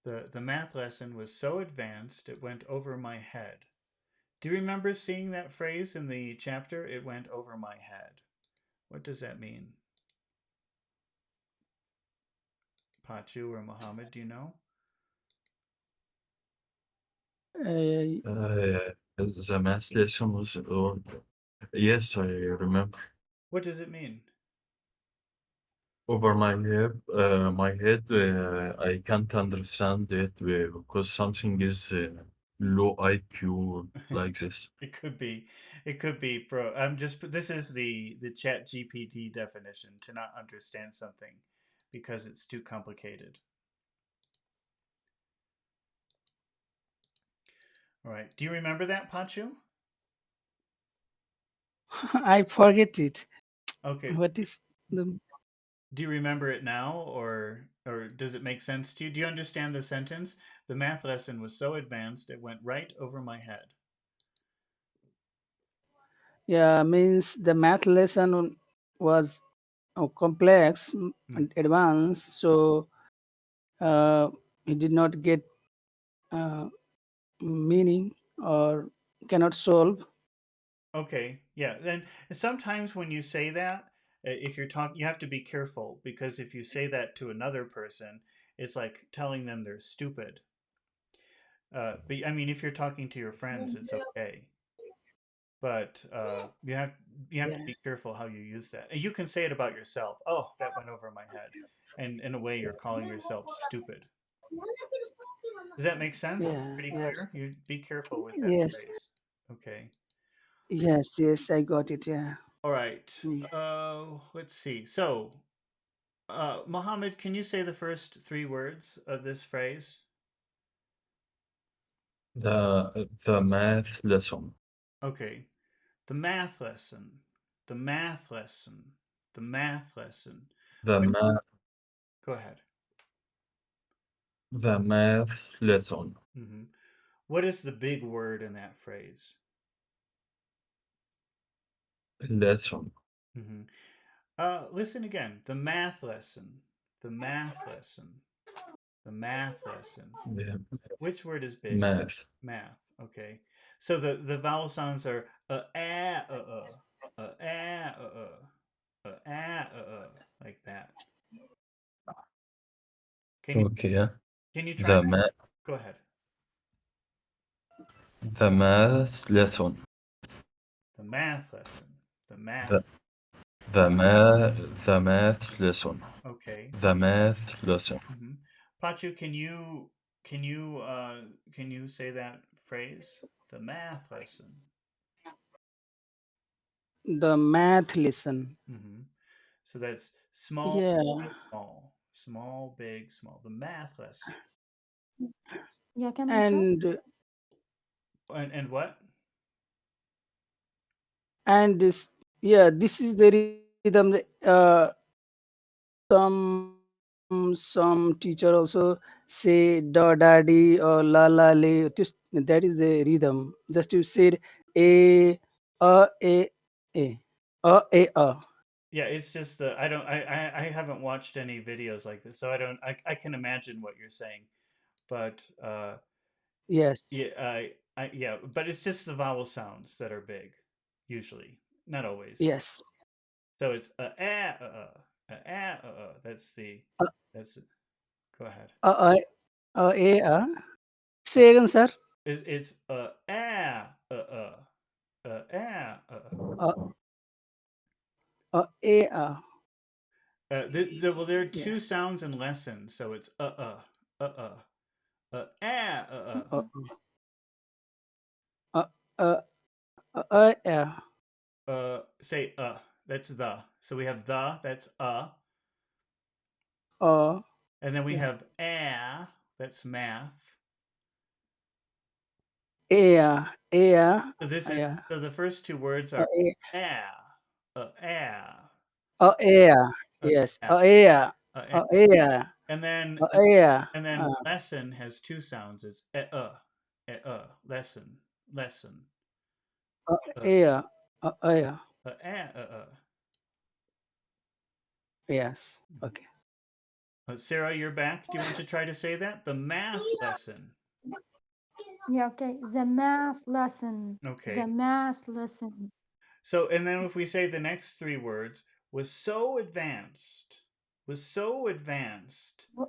The math lesson was so advanced it went over my head. Do you remember seeing that phrase in the chapter? It went over my head. What does that mean? Pachu or Muhammad, do you know? Uh, The math lesson was, oh, yes, I remember. What does it mean? Over my head, I can't understand it because something is low IQ like this. It could be. It could be, bro. I'm just. This is the Chat GPT definition to not understand something because it's too complicated. All right. Do you remember that, Pachu? I forget it. Okay. What is the Do you remember it now, or does it make sense to you? Do you understand the sentence? The math lesson was so advanced it went right over my head. yeah means the math lesson was complex Hmm. and advanced, so uh, he did not get uh, meaning or cannot solve. Okay, yeah. Then sometimes when you say that, if you're talking, you have to be careful because if you say that to another person, it's like telling them they're stupid. But I mean, if you're talking to your friends, it's okay. But you have to Yeah, be careful how you use that. And you can say it about yourself. Oh, that went over my head, and in a way, you're calling yourself stupid. Does that make sense? yeah, Pretty yes, clear. You be careful with that yes, phrase. Okay. yes, I got it. Yeah. All right. Mm. Let's see. So, Mohammed, can you say the first three words of this phrase? The math lesson, Okay. The math lesson. The math lesson. The math lesson. the What, math, go ahead. the math lesson, Hmm. What is the big word in that phrase? lesson, Hmm. Listen again. The math lesson. The math lesson. The math lesson. yeah, Which word is big? math, Math. Okay. So the vowel sounds are ah, like that. Can you okay, yeah. can you try The that? math, Go ahead. the math lesson, The math lesson. The math. the, the math lesson, Okay. the math lesson, Hmm. Pachu, can you can you say that phrase? The math lesson. The math lesson. Hmm. So that's small, Yeah, big, small, small, big, small. The math lesson. Yeah, can I try? and And what? and this, yeah, this is the rhythm. Some teacher also say da daddy or la la le. That is the rhythm. Just you said a a a a. Yeah, it's just I don't I haven't watched any videos like this, so I don't I can imagine what you're saying, but Yes, yeah yeah, but it's just the vowel sounds that are big, usually, not always. yes. So it's that's the Uh, that's go ahead. uh, a. Say again, sir. It's Uh, a well, there are two Yes. sounds in lesson, so it's Uh, uh, uh, yeah. say that's the. So we have that's Uh, and then we yeah. have that's math. Yeah. So this is Yeah. so the first two words are A. ah, ah, Yeah. Yes. ah, eh. Yeah. And then Yeah. lesson has two sounds. It's lesson, lesson, uh, Yeah. Yeah. uh. Yes. Okay. Sarah, you're back. Do you want to try to say that? The math lesson. Yeah, okay. The math lesson. The Okay. math lesson So, and then if we say the next three words, was so advanced, was so advanced. wa-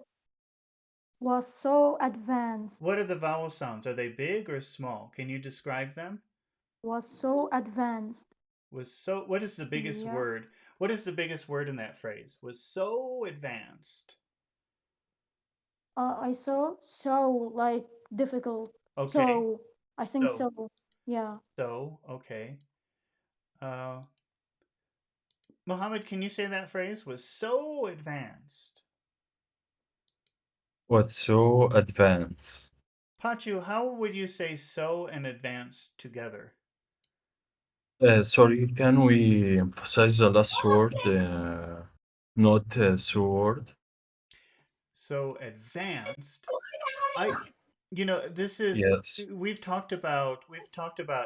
was so advanced. What are the vowel sounds? Are they big or small? Can you describe them? Was so advanced. Was so, what is the biggest Yeah. word? What is the biggest word in that phrase? Was so advanced. I saw so like difficult. Okay. So I think So, so. Yeah. okay. Uh, Mohammed, can you say that phrase? Was so advanced. What's so advanced? Pachu, how would you say so and advanced together? Sorry, can we emphasize the last word, not sword? So advanced. I this is Yes. we've talked about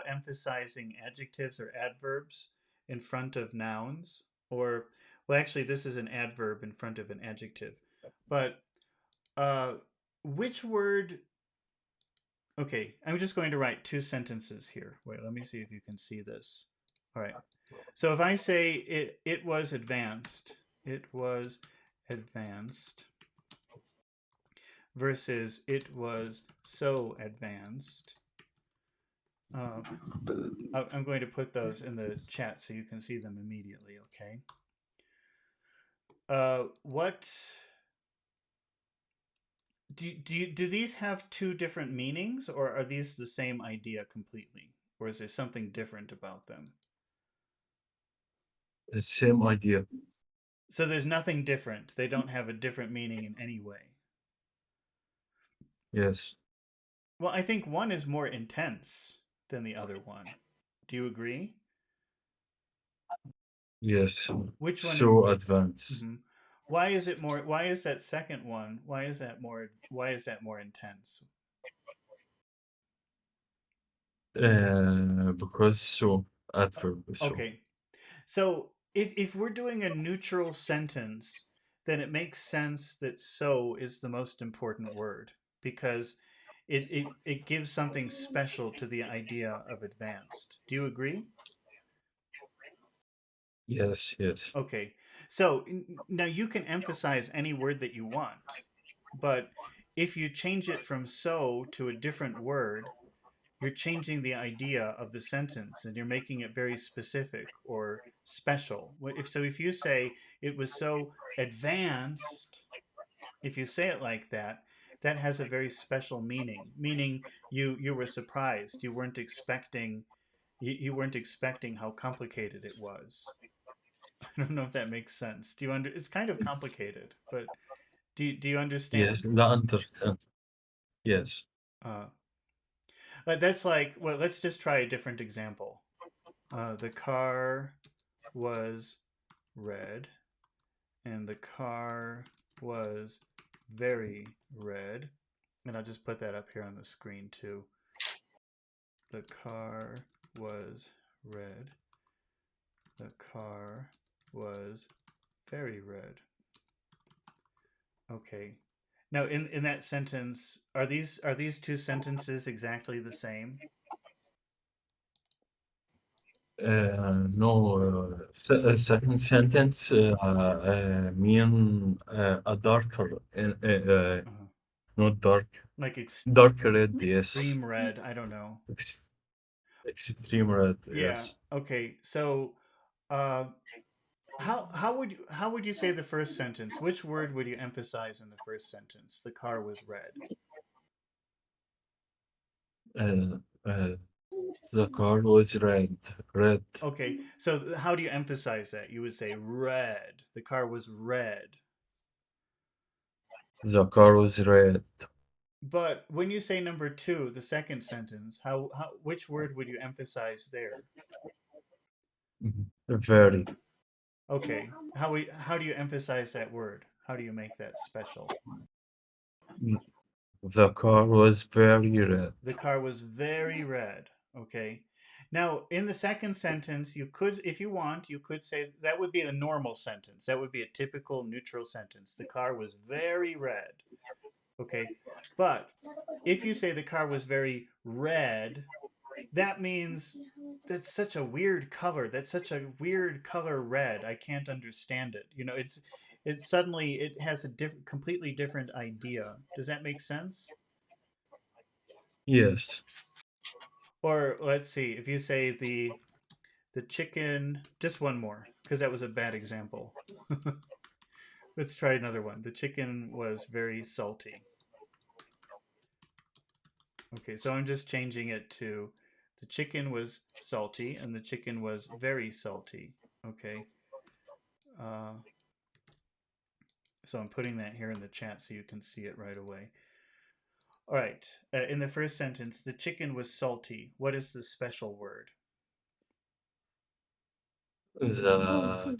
emphasizing adjectives or adverbs in front of nouns, or well, actually this is an adverb in front of an adjective. But uh which word okay, I'm just going to write two sentences here. Wait, let me see if you can see this. All right. So if I say it was advanced, it was advanced versus it was so advanced. Uh, I'm going to put those in the chat so you can see them immediately. Okay. What do these have two different meanings, or are these the same idea completely, or is there something different about them? The same idea. So there's nothing different. They don't have a different meaning in any way. Yes. Well, I think one is more intense than the other one. Do you agree? Yes. Which one? So advanced. Mhm. Why is it more? Why is that second one? Why is that more? Why is that more intense? Because so adverb. So Okay, so if we're doing a neutral sentence, then it makes sense that so is the most important word because it gives something special to the idea of advanced. Do you agree? yes, yes, Okay. So now you can emphasize any word that you want, but if you change it from so to a different word, you're changing the idea of the sentence and you're making it very specific or special. If you say it was so advanced, if you say it like that, that has a very special meaning. Meaning you were surprised. You weren't expecting how complicated it was. I don't know if that makes sense. Do you under? It's kind of complicated, but do you yes. understand? The understand. Yes. Uh, that's like well. Let's just try a different example. The car was red, and the car was very red. And I'll just put that up here on the screen too. The car was red. The car was very red. Okay. Now, in that sentence, are these two sentences exactly the same? No, second sentence mean a darker, Uh, not dark, like dark red. Yes, extreme red. I don't know. Ex- extreme red. Yeah. Yes. Okay. So, uh, how would you say the first sentence? Which word would you emphasize in the first sentence? The car was red. Uh, uh, the car was red. Red. Okay. So how do you emphasize that? You would say red. The car was red. The car was red. But when you say number two, the second sentence, how which word would you emphasize there? Very. Okay. How do you emphasize that word? How do you make that special? The car was very red. The car was very red. Okay. Now, in the second sentence, you could, if you want, you could say that would be a normal sentence. That would be a typical neutral sentence. The car was very red. Okay. But if you say the car was very red, that means that's such a weird color. That's such a weird color red. I can't understand it. It's suddenly it has a completely different idea. Does that make sense? Yes. Or let's see, if you say the chicken, just one more because that was a bad example. Let's try another one. The chicken was very salty. Okay, so I'm just changing it to the chicken was salty and the chicken was very salty. Okay. Uh, so I'm putting that here in the chat so you can see it right away. All right. In the first sentence, the chicken was salty. What is the special word? The salty.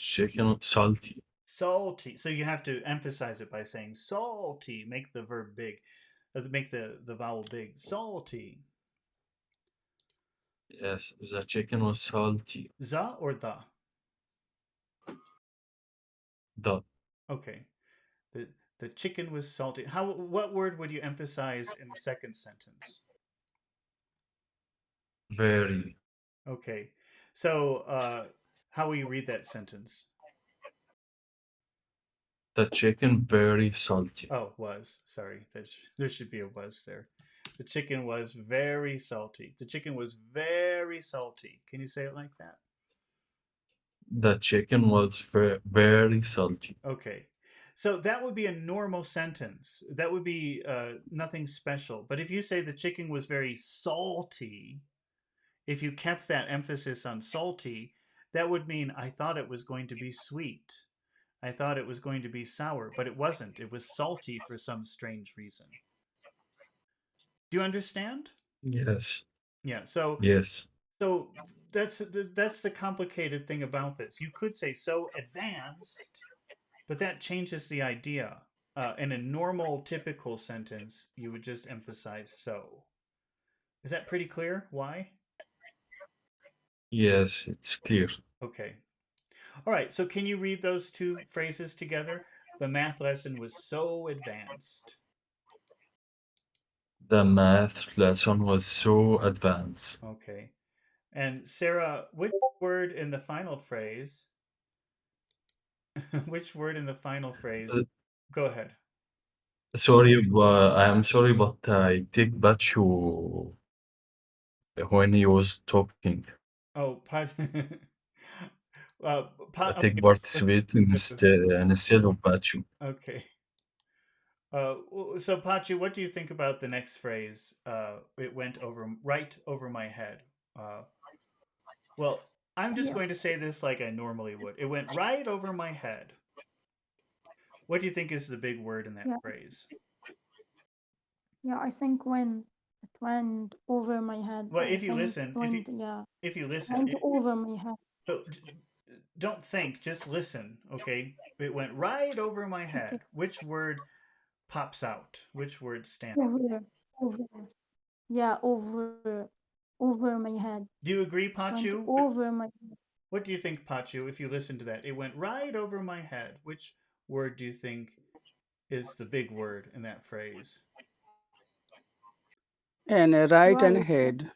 chicken salty. Salty. So you have to emphasize it by saying salty. Make the verb big. Make the vowel big. Salty. Yes, the chicken was salty. Za or the? The Okay. The the chicken was salty. What word would you emphasize in the second sentence? very. Okay. So how will you read that sentence? The chicken very salty. Oh, was. Sorry. There should be a was there. The chicken was very salty. The chicken was very salty. Can you say it like that? The chicken was very salty. Okay. So that would be a normal sentence. That would be nothing special. But if you say the chicken was very salty, if you kept that emphasis on salty, that would mean I thought it was going to be sweet. I thought it was going to be sour, but it wasn't. It was salty for some strange reason. Do you understand? Yes. Yeah. So Yes. so that's the complicated thing about this. You could say so advanced, but that changes the idea. In a normal, typical sentence, you would just emphasize so. Is that pretty clear? Why? Yes, it's clear. Okay. All right. So can you read those two phrases together? The math lesson was so advanced. The math lesson was so advanced. Okay. And Sarah, which word in the final phrase? Which word in the final phrase? Uh, Go ahead. Sorry, I am sorry, but I take Bachu when he was talking. Oh, I take okay. participate instead of Bachu. Okay. So Pachi, what do you think about the next phrase? It went over right over my head. Uh, well, I'm just Yeah, going to say this like I normally would. It went right over my head. What do you think is the big word in that yeah, phrase? yeah. I think when it went over my head, Well, I if you think it listen, went, yeah, if you listen, went over my head. but don't think, just listen. Okay, it went right over my Okay, head. Which word pops out? Which word stands? over, over, yeah, over my head. Do you agree, Went Pachu? over my head. What do you think, Pachu, if you listen to that? It went right over my head. Which word do you think is the big word in that phrase? And right and Right, head.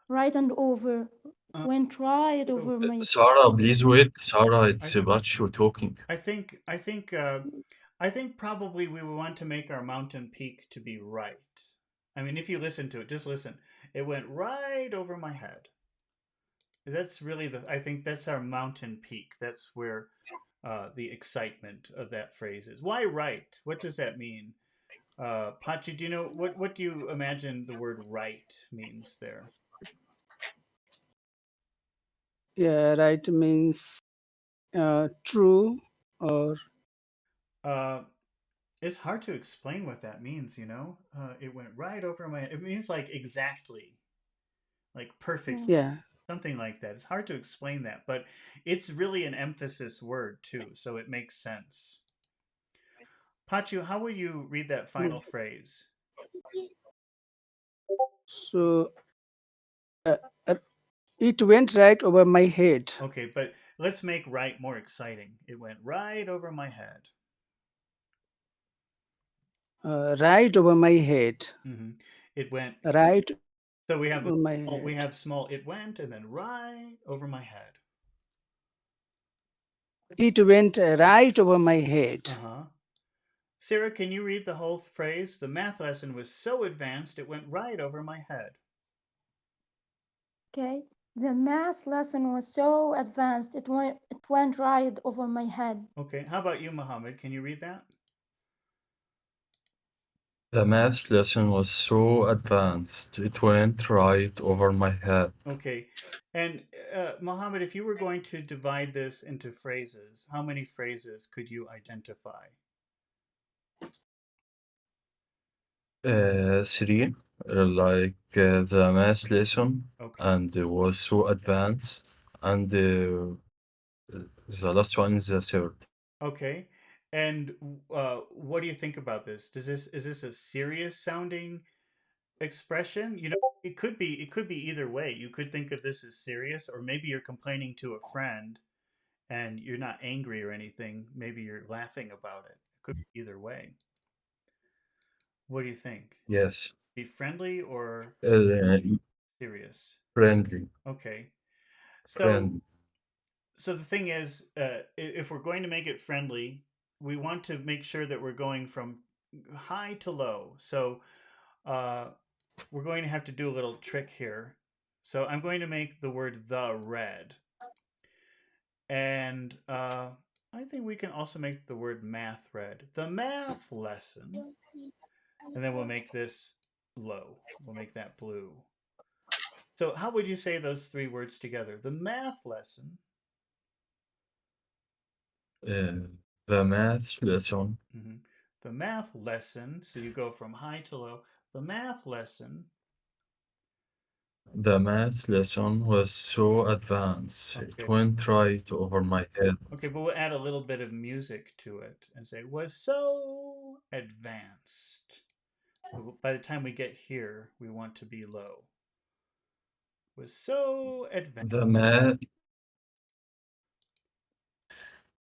right and over. Uh, Went right so over my. Sarah, please wait. Sarah, I, it's Bachu talking. I think, I think, I think probably we would want to make our mountain peak to be right. I mean, if you listen to it, just listen. It went right over my head. That's really I think that's our mountain peak. That's where the excitement of that phrase is. Why right? What does that mean? Pachi, do you know what do you imagine the word right means there? Yeah, right means true or Uh, it's hard to explain what that means. It went right over my head. It means like exactly, like perfect, Yeah, yeah. something like that. It's hard to explain that, but it's really an emphasis word too, so it makes sense. Pachu, how will you read that final Good. phrase? So uh, uh, it went right over my head. Okay, but let's make right more exciting. It went right over my head. Right over my head. Hmm. It went. Right So we have over my we head. have small. It went and then right over my head. It went right over my head. Uh huh. Sarah, can you read the whole phrase? The math lesson was so advanced it went right over my head. Okay. The math lesson was so advanced it went right over my head. Okay. How about you, Mohammed? Can you read that? The math lesson was so advanced, it went right over my head. Okay. And Mohammed, if you were going to divide this into phrases, how many phrases could you identify? Three, the math lesson, Okay. and it was so advanced, and the last one is the third. Okay. And what do you think about this? Does this is this a serious sounding expression? You know, it could be either way. You could think of this as serious, or maybe you're complaining to a friend and you're not angry or anything. Maybe you're laughing about it. It could be either way. What do you think? Yes, Be friendly or uh, serious? friendly, Okay. So friendly. so the thing is, if we're going to make it friendly, we want to make sure that we're going from high to low. So uh, we're going to have to do a little trick here. So I'm going to make the word the red. And I think we can also make the word math red. The math lesson. And then we'll make this low. We'll make that blue. So how would you say those three words together? The math lesson. Uh, the math lesson, Mhm. The math lesson. So you go from high to low. The math lesson. the math lesson was so advanced, it Okay. went right over my head. Okay, but we'll add a little bit of music to it and say was so advanced. So by the time we get here, we want to be low. Was so advanced. The math,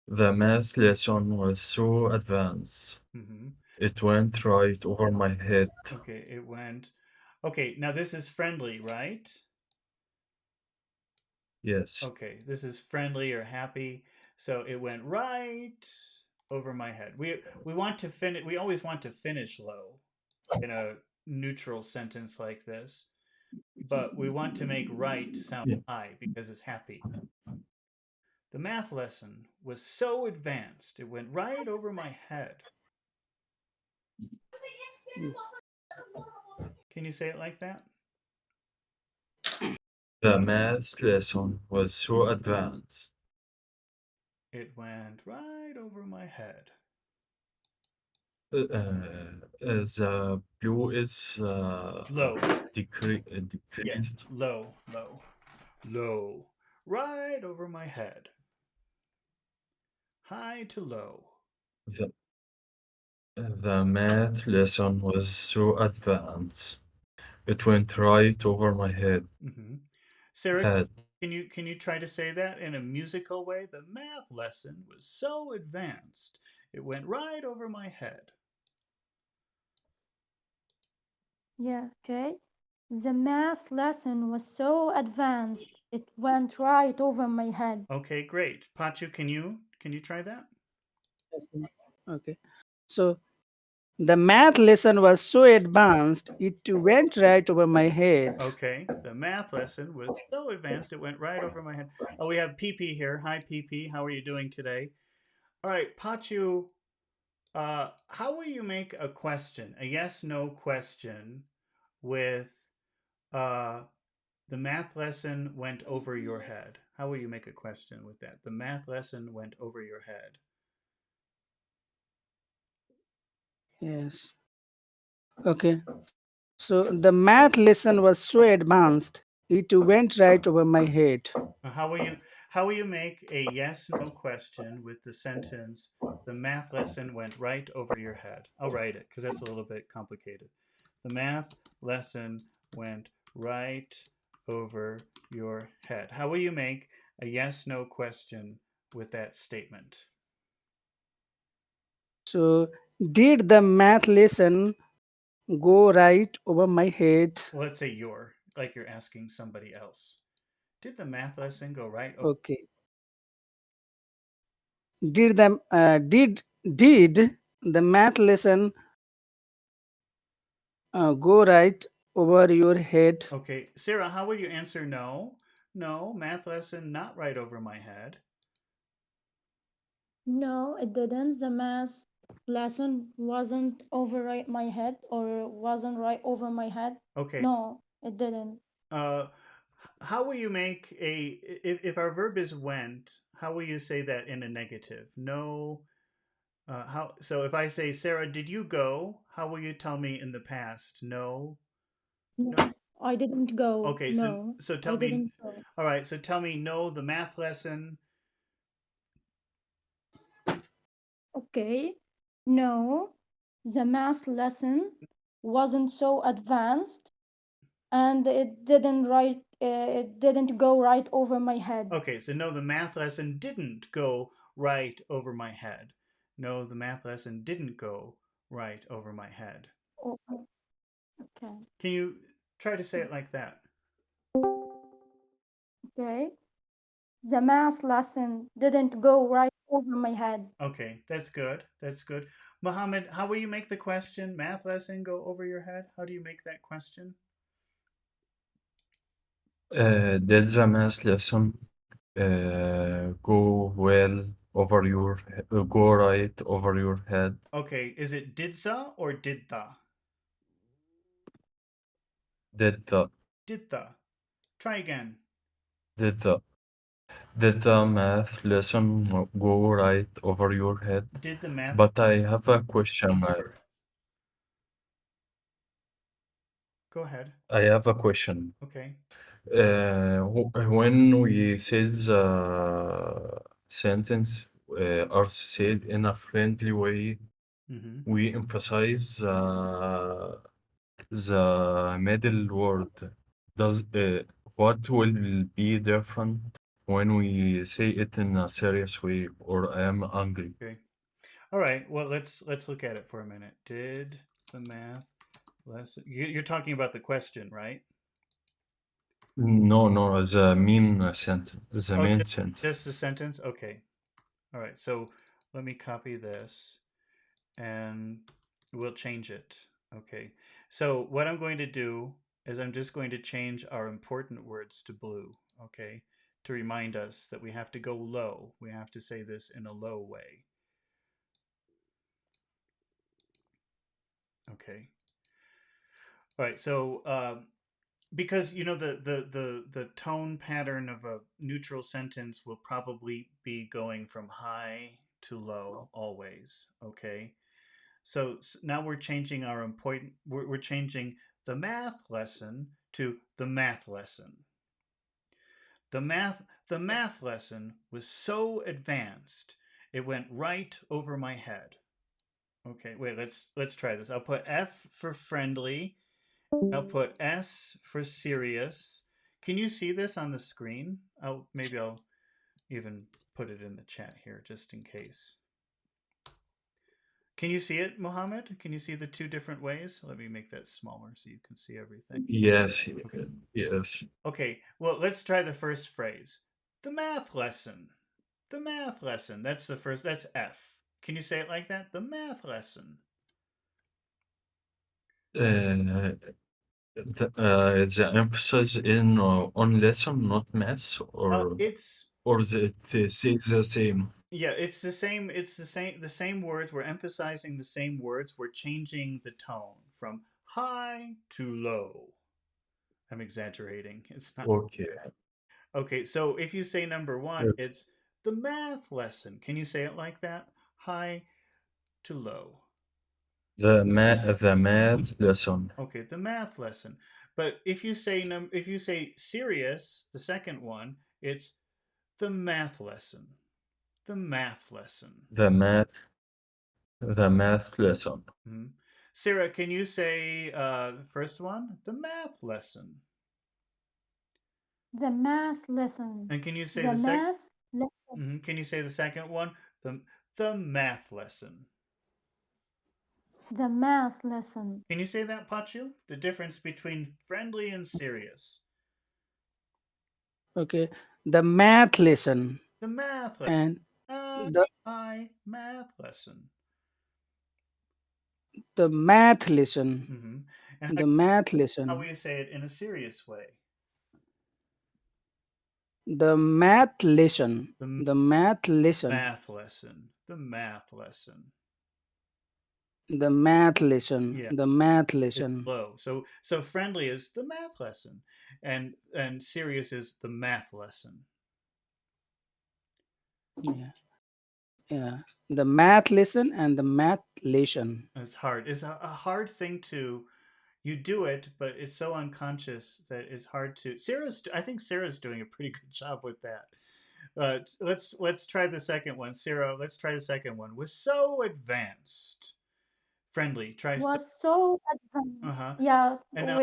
the math lesson was so advanced, Hmm. it went right over my head. Okay, it went. Okay, now this is friendly, right? Yes. Okay, this is friendly or happy. So it went right over my head. We want to finish. We always want to finish low in a neutral sentence like this, but we want to make right sound Yeah. high because it's happy. The math lesson was so advanced it went right over my head. Can you say it like that? The math lesson was so advanced. It went right over my head. The blue is Low. Yes, decreased. low, low, low. Right over my head. High to low. The, the math lesson was so advanced. It went right over my head. Hmm. Sarah, Head. can you try to say that in a musical way? The math lesson was so advanced, it went right over my head. Yeah, okay. The math lesson was so advanced it went right over my head. Okay, great. Pachu, can you try that? Okay. So the math lesson was so advanced, it went right over my head. Okay, the math lesson was so advanced it went right over my head. Oh, we have PP here. Hi, PP. How are you doing today? All right, Pachu. How will you make a question, a yes/no question, with uh, the math lesson went over your head? How will you make a question with that? The math lesson went over your head. Yes. Okay. So the math lesson was so advanced, it went right over my head. How will you make a yes/no question with the sentence the math lesson went right over your head? I'll write it because that's a little bit complicated. The math lesson went right over your head. How will you make a yes no question with that statement? So, did the math lesson go right over my head? Well, let's say you're like you're asking somebody else. Did the math lesson go right over? Okay. Did the math lesson go right over your head? Okay, Sarah, how would you answer no? No, math lesson not right over my head. No, it didn't. The math lesson wasn't over right my head or wasn't right over my head. Okay, No, it didn't. uh, how will you make a if our verb is went? How will you say that in a negative? No. How so? If I say Sarah, did you go? How will you tell me in the past? No. No, No. I didn't go. Okay. So No, so I tell me. didn't go. All right. So tell me no. The math lesson. Okay. No, the math lesson wasn't so advanced and it didn't go right over my head. Okay. So no, the math lesson didn't go right over my head. No, the math lesson didn't go right over my head. Oh, okay. Can you try to say it like that? Okay. The math lesson didn't go right over my head. Okay, that's good. That's good. Mohammed, how will you make the question? Math lesson go over your head? How do you make that question? Did the math lesson go well over your go right over your head? Okay, is it didza or didtha? Did the Didtha. Try again. did the did the math lesson go right over your head? Did the math But I have a question. over? Go ahead. I have a question. Okay. When we say the sentence are said in a friendly way, Mm-hmm. we emphasize the middle word. Does what will be different when we say it in a serious way or I am angry? Okay. All right. Well, let's look at it for a minute. Did the math lesson? You're talking about the question, right? No, no, the main sentence, the Oh, main just the sentence. sentence. Okay. All right. So let me copy this and we'll change it. Okay. So what I'm going to do is I'm just going to change our important words to blue. Okay. To remind us that we have to go low. We have to say this in a low way. Okay. All right. So because you know the tone pattern of a neutral sentence will probably be going from high to low always. Okay. So now we're changing our important. We're changing the math lesson to the math lesson. The math lesson was so advanced it went right over my head. Okay, wait. Let's try this. I'll put F for friendly. I'll put S for serious. Can you see this on the screen? Maybe I'll even put it in the chat here just in case. Can you see it, Mohammed? Can you see the two different ways? Let me make that smaller so you can see everything. Yes, Okay. yes. Okay, well, let's try the first phrase. The math lesson. The math lesson. That's the first, that's F. Can you say it like that? The math lesson. Uh, the emphasis in on lesson, not math, It's or it says the same. yeah, it's the same. It's the same words. We're emphasizing the same words. We're changing the tone from high to low. I'm exaggerating. It's not. Okay. Okay, so if you say number one, Okay. it's the math lesson. Can you say it like that? High to low. The math lesson. Okay, the math lesson. But if you say serious, the second one, it's the math lesson. The math lesson. The math the math lesson. Mhm. Sarah, can you say the first one? The math lesson. The math lesson. And can you say The the sec? math lesson. Can you say the second one? The math lesson. The math lesson. Can you say that, Pachu? The difference between friendly and serious. Okay, the math lesson The math lesson. and Uh, the math lesson. the math lesson, Mm-hmm. And the math how lesson, will you say it in a serious way? the math lesson, The the math lesson, math lesson. The math lesson. the math lesson, Yeah, the math it's lesson. low. So friendly is the math lesson, and serious is the math lesson. Yeah, yeah. The math lesson and the math lesson. It's hard. It's a hard thing to you do it, but it's so unconscious that it's hard to. I think Sarah's doing a pretty good job with that. Let's try the second one, Sarah. Let's try the second one. Was so advanced, friendly. Try. Was so Uh advanced. huh. Yeah, And now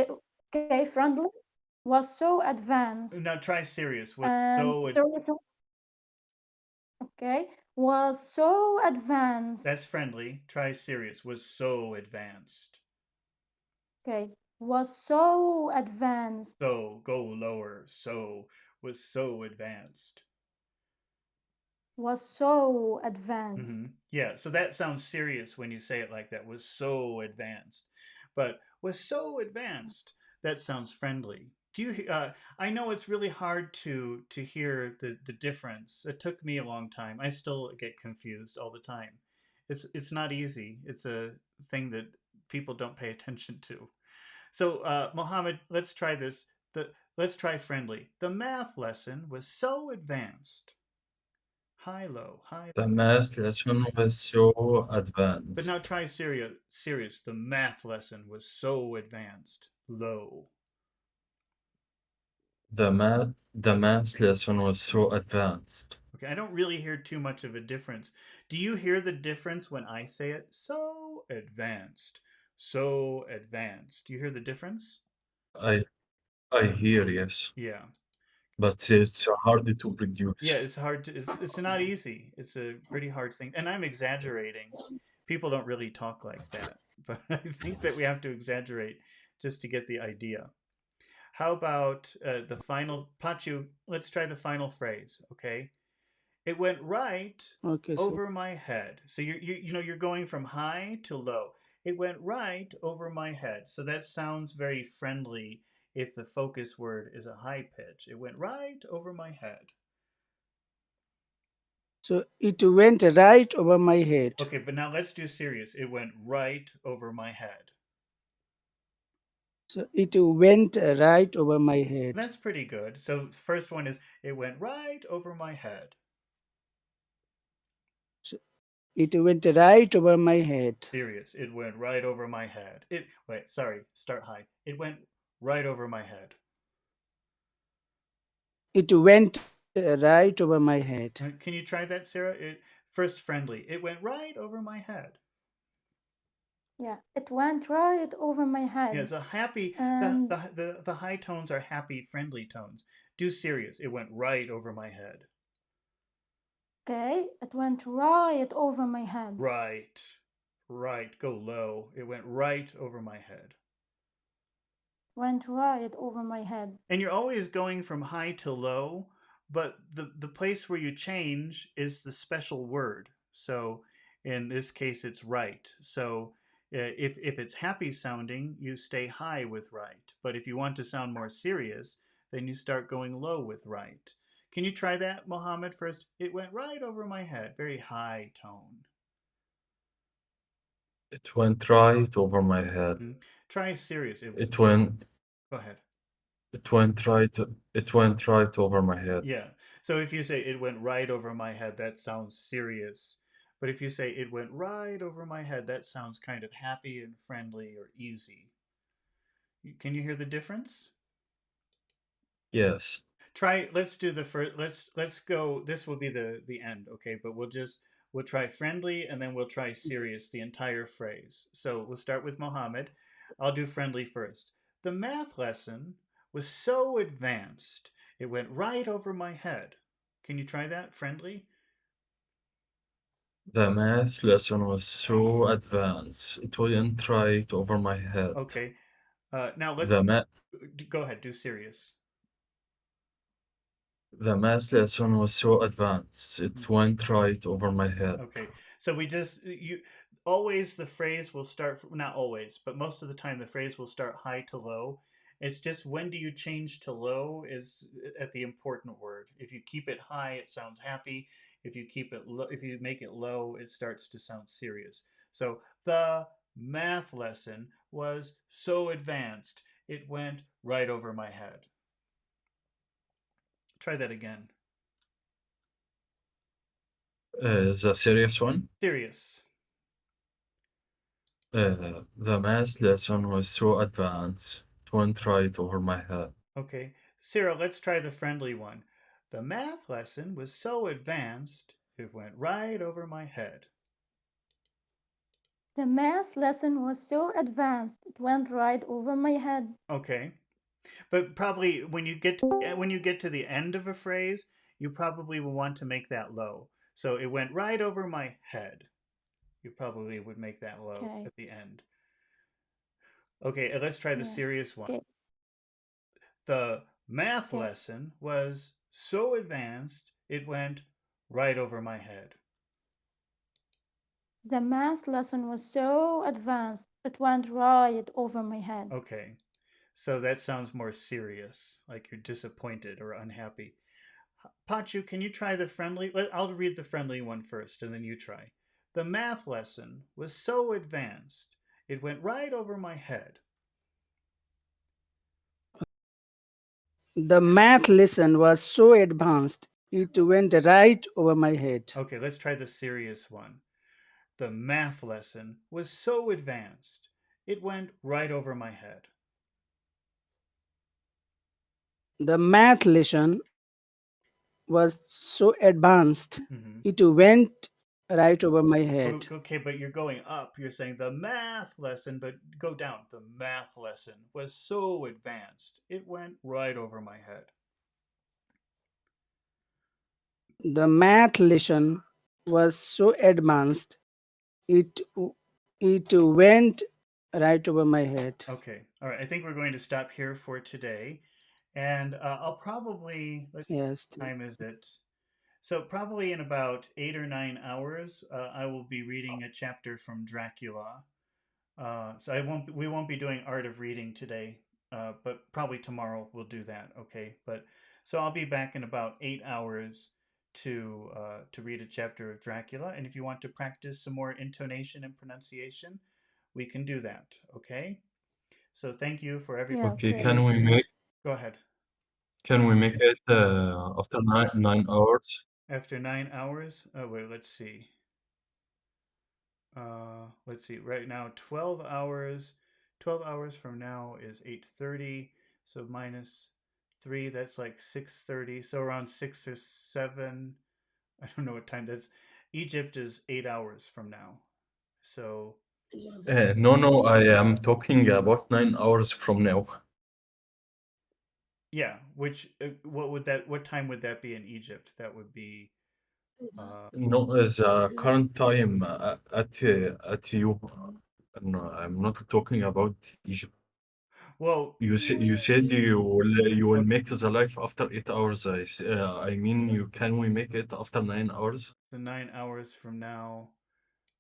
okay, friendly. Was so advanced. try serious. Was And so serious, okay, was so advanced. that's friendly. Try serious. Was so advanced. Okay, was so advanced. So go lower. So was so advanced. Was so advanced. Yeah, so that sounds serious when you say it like that. Was so advanced, but was so advanced. That sounds friendly. Do you? I know it's really hard to hear the difference. It took me a long time. I still get confused all the time. It's not easy. It's a thing that people don't pay attention to. So, Mohammed, let's try this. Let's try friendly. The math lesson was so advanced. High low, high. The math lesson was so But now advanced. try serious. Serious. The math lesson was so advanced. Low. The math lesson was so advanced. Okay, I don't really hear too much of a difference. Do you hear the difference when I say it? So advanced. So advanced. Do you hear the difference? I I hear, yes, Yeah. but it's hard to Yeah, produce. it's hard to it's not easy. It's a pretty hard thing. And I'm exaggerating. People don't really talk like that. But I think that we have to exaggerate just to get the idea. How about the final Pachu? Let's try the final phrase, okay? It went right Okay, sir. over my head. So you're going from high to low. It went right over my head. So that sounds very friendly if the focus word is a high pitch. It went right over my head. So it went right over my head. Okay, but now let's do serious. It went right over my head. So it went right over my head. That's pretty good. So first one is it went right over my head. So it went right over my head. Serious. It went right over my head. It wait, sorry, start high. It went right over my head. It went right over my head. Can you try that, Sarah? It first friendly. It went right over my head. Yeah, it went right over my Yeah, head. it's a happy And the high tones are happy, friendly tones. Do serious. It went right over my head. okay, it went right over my head. Right. Right. Go low. It went right over my head. Went right over my head. And you're always going from high to low, but the place where you change is the special word. So in this case it's right. So if it's happy sounding, you stay high with right, but if you want to sound more serious, then you start going low with right. Can you try that, Mohammed? First, it went right over my head, very high tone. It went right over my head. Try serious. It went Go ahead. it went right it went right over my head. Yeah. So if you say it went right over my head, that sounds serious. But if you say it went right over my head, that sounds kind of happy and friendly or easy. Can you hear the difference? Yes. Let's do the first let's go this will be the end, okay? But we'll try friendly, and then we'll try serious the entire phrase. So we'll start with Mohammed. I'll do friendly first. The math lesson was so advanced, it went right over my head. Can you try that friendly? The math lesson was so advanced, it wouldn't right over my head. Okay. Now let's The ma- go ahead, do serious. the math lesson was so advanced, it went right over my head. Okay, so we just you always the phrase will start not always, but most of the time the phrase will start high to low. It's just when do you change to low is at the important word. If you keep it high, it sounds happy. If you keep it low, if you make it low, it starts to sound serious. So the math lesson was so advanced, it went right over my head. Try that again. The serious one? Serious. The math lesson was so advanced, it went right over my head. Okay, Sarah, let's try the friendly one. The math lesson was so advanced, it went right over my head. The math lesson was so advanced it went right over my head. Okay, but probably when you get to the end of a phrase, you probably will want to make that low. So it went right over my head. You probably would make that low Okay. at the end. Okay, let's try the Yeah. serious one. Okay. The math Okay. lesson was so advanced, it went right over my head. The math lesson was so advanced it went right over my head. Okay. So that sounds more serious, like you're disappointed or unhappy. Pachu, can you try the friendly? I'll read the friendly one first, and then you try. The math lesson was so advanced, it went right over my head. The math lesson was so advanced, it went right over my head. Okay, let's try the serious one. The math lesson was so advanced, it went right over my head. The math lesson was so advanced, Mm-hmm. it went right over my head. Okay, but you're going up. You're saying the math lesson, but go down. The math lesson was so advanced, it went right over my head. The math lesson was so advanced, it it went right over my head. Okay. All right. I think we're going to stop here for today. And I'll probably, what Yes. time is it? So, probably in about 8 or 9 hours, I will be reading a chapter from Dracula. So we won't be doing art of reading today, but probably tomorrow we'll do that. Okay. But so I'll be back in about 8 hours to read a chapter of Dracula. And if you want to practice some more intonation and pronunciation, we can do that. Okay. So thank you for everybody. Yeah, Okay, okay. Yes. Go ahead. can we make it after 9 hours? After 9 hours, oh wait, let's see. Right now, 12 hours. 12 hours from now is 8:30. So minus 3, that's like 6:30. So around 6 or 7. I don't know what time that's. Egypt is 8 hours from now. So No, no, I am talking about 9 hours from now. yeah, which what would that? What time would that be in Egypt? That would be. No, the current time at you. No, I'm not talking about Egypt. Well, You said you will make the life after 8 hours. I mean, you can we make it after 9 hours? so 9 hours from now,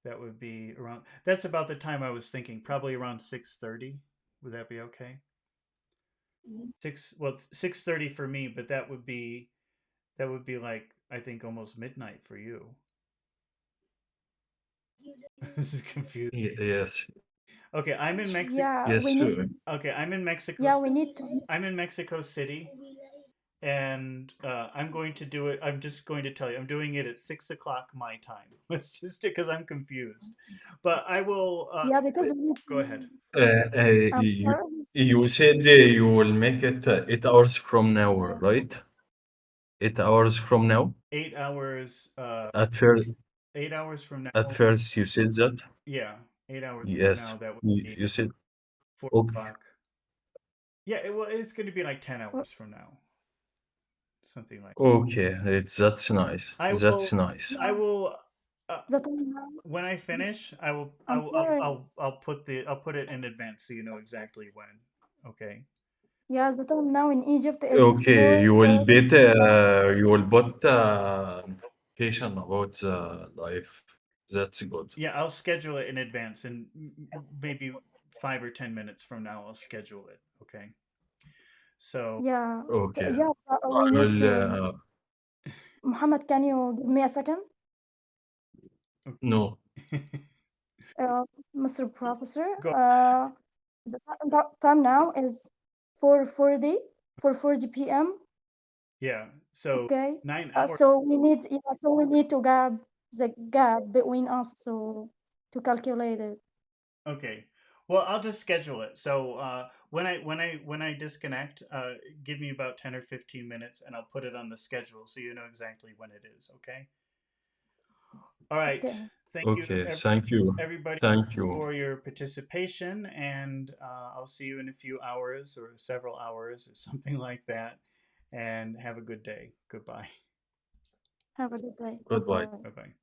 that would be around. That's about the time I was thinking. Probably around 6:30. Would that be okay? 6:30 for me, but that would be like I think almost midnight for you. This is confusing. Yes, Okay, I'm in Mexico. Yeah, we yes. need Okay, I'm in Mexico. yeah, we need to I'm in Mexico City, and I'm going to do it. I'm just going to tell you, I'm doing it at 6 o'clock my time. It's just because I'm confused, but I will. yeah, because we need Go ahead. I'm You sorry. you said you will make it 8 hours from now, right? 8 hours from now 8 hours. at first. 8 hours from At now. first, you said that? Yeah, 8 hours from now. Yes. That would You, be you said, okay. $4. Yeah, it's going to be like 10 hours from now, something like. Okay, that's nice. I That's will. nice. I Yeah, will. the time now. When I finish, I will. I I'm will. sorry. I'll put it in advance so you know exactly when. Okay. Yeah, the time now in Egypt is Okay, 4:30. you will put notification about the life. That's good. Yeah, I'll schedule it in advance, and maybe 5 or 10 minutes from now, I'll schedule it. Okay. So. Yeah, Okay. yeah, we I need will, to. Muhammad, can you give me a second? no. Mr. Professor, Go. the time now is 4:40, 4:40 p.m. Yeah. So Okay. 9 hours. So we need to gap the gap between us to calculate it. Okay. Well, I'll just schedule it. So when I disconnect, give me about 10 or 15 minutes, and I'll put it on the schedule so you know exactly when it is. Okay. All right. Okay. Thank you, Okay, thank you. everybody, Thank you. for your participation, and I'll see you in a few hours or several hours or something like that. And have a good day. Goodbye. Have a good day. Goodbye. Goodbye. Bye bye.